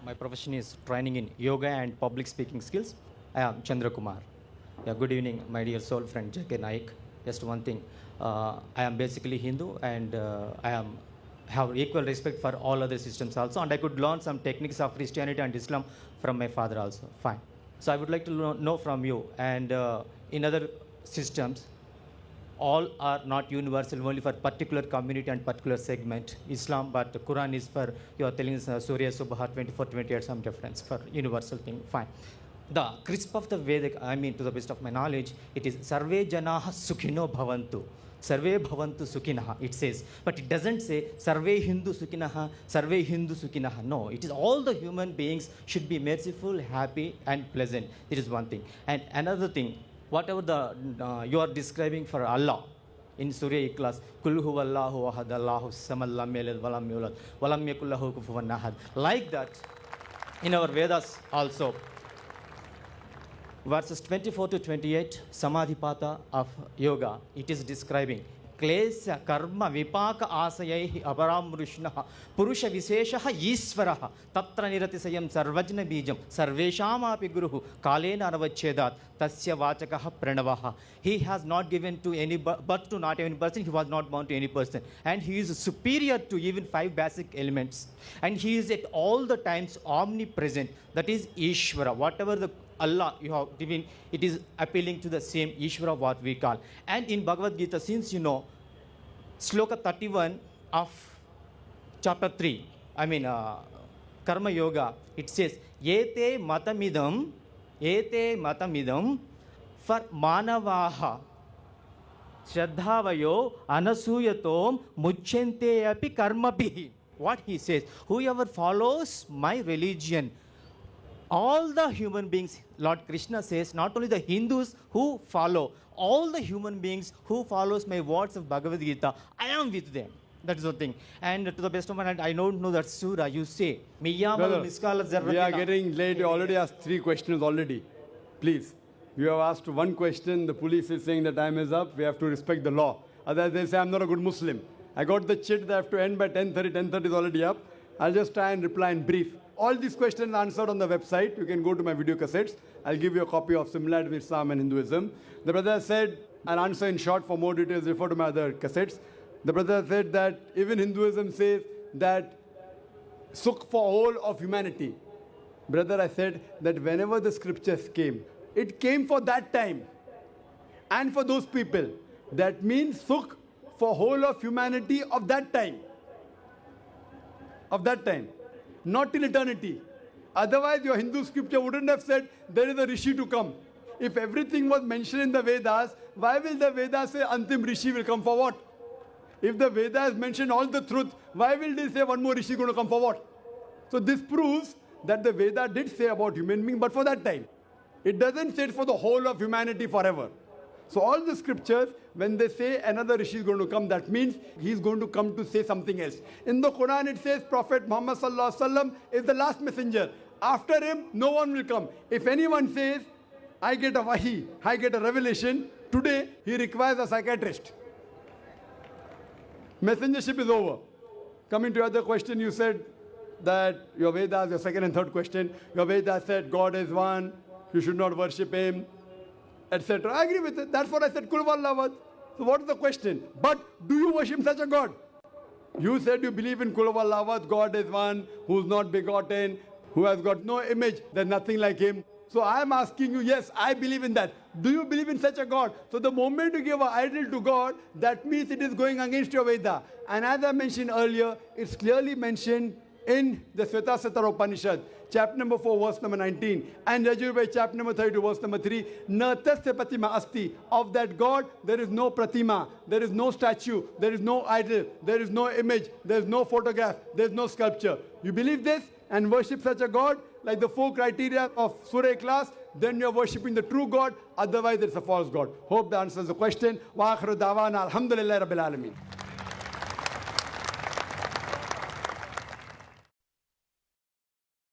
My profession is training in yoga and public speaking skills. I am Chandra Kumar. Yeah, good evening, my dear soul friend J.K. Naik. Just one thing, I am basically Hindu and have equal respect for all other systems also, and I could learn some techniques of Christianity and Islam from my father also. Fine. So I would like to know from you, and in other systems, all are not universal, only for particular community and particular segment. Islam, but the Quran is for, you are telling Surya Subha 24-28, some difference for universal thing. Fine. The crisp of the Vedic, I mean, to the best of my knowledge, it is Sarve Janaha Sukhino Bhavantu. Sarve Bhavantu Sukhinaha, it says. But it doesn't say Sarve Hindu Sukhinaha, Sarve Hindu Sukhinaha. No, it is all the human beings should be merciful, happy, and pleasant. It is one thing. And another thing, whatever the you are describing for Allah in Surah Ikhlas, Kul huwallahu ahad, Allahu samad, lam yalid walam yulad, walam yakul lahu kufuwan ahad. Like that, in our Vedas also, verses 24-28, Samadhipata of yoga, it is describing Klesha karma vipaka asayaihi avaramrushnaha purusha visheshaha isvaraha tatra niratisayam sarvajna bijam sarveshamapi guruhu kalena anavachchedat tasya vachakaha pranavaha. He has not given to any birth to not any person, he was not born to any person, and he is superior to even 5 basic elements, and he is at all the times omnipresent. That is Ishvara. Whatever the Allah you have given, it is appealing to the same Ishvara what we call. And in Bhagavad Gita, since you know, Sloka 31 of chapter 3, I mean Karma Yoga, it says, Yete matamidam for manavaha Shraddhavayo anasuyatom muchente api karma bihi. What he says, whoever follows my religion, all the human beings, Lord Krishna says, not only the Hindus who follow, all the human beings who follows my words of Bhagavad Gita, I am with them. That is the thing. And to the best of my mind, I don't know that surah you say. We are getting late. You already asked 3 questions already. Please. You have asked 1 question. The police is saying the time is up. We have to respect the law. Otherwise they say I'm not a good Muslim. I got the chit that I have to end by 10:30. 10:30 is already up. I'll just try and reply in brief. All these questions answered on the website. You can go to my video cassettes. I'll give you a copy of Similarity with Islam and Hinduism. The brother said, I'll answer in short. For more details, refer to my other cassettes. The brother said that even Hinduism says that Sukh for whole of humanity. Brother, I said that whenever the scriptures came, it came for that time and for those people. That means Sukh for whole of humanity of that time. Of that time. Not till eternity. Otherwise, your Hindu scripture wouldn't have said there is a Rishi to come. If everything was mentioned in the Vedas, why will the Vedas say Antim Rishi will come for what? If the Vedas mention all the truth, why will they say one more Rishi going to come for what? So this proves that the Veda did say about human being, but for that time. It doesn't say it for the whole of humanity forever. So all the scriptures, when they say another Rishi is going to come, that means he's going to come to say something else. In the Quran it says Prophet Muhammad sallallahu alaihi wasallam is the last messenger. After him, no one will come. If anyone says, I get a wahi, I get a revelation, today he requires a psychiatrist. Messengership is over. Coming to your other question, you said that your Vedas, your second and third question, your Vedas said God is one, you should not worship him, etc. I agree with it. That's what I said, Kul Wallahu. So what is the question? But do you worship such a God? You said you believe in Kul Wallahu, God is one, who is not begotten, who has got no image, there's nothing like him. So I am asking you, yes, I believe in that. Do you believe in such a God? So the moment you give an idol to God, that means it is going against your Veda. And as I mentioned earlier, it's clearly mentioned in the Svetasvatara Upanishad, chapter number 4, verse number 19, and Yajurveda, chapter number 32, verse number 3, Natasya Pratima Asti. Of that God, there is no Pratima, there is no statue, there is no idol, there is no image, there is no photograph, there is no sculpture. You believe this and worship such a God, like the 4 criteria of Surah Ikhlas, then you are worshipping the true God, otherwise it's a false God. Hope that answers the question. Wa akhiru da'wana alhamdulillahi rabbil alameen.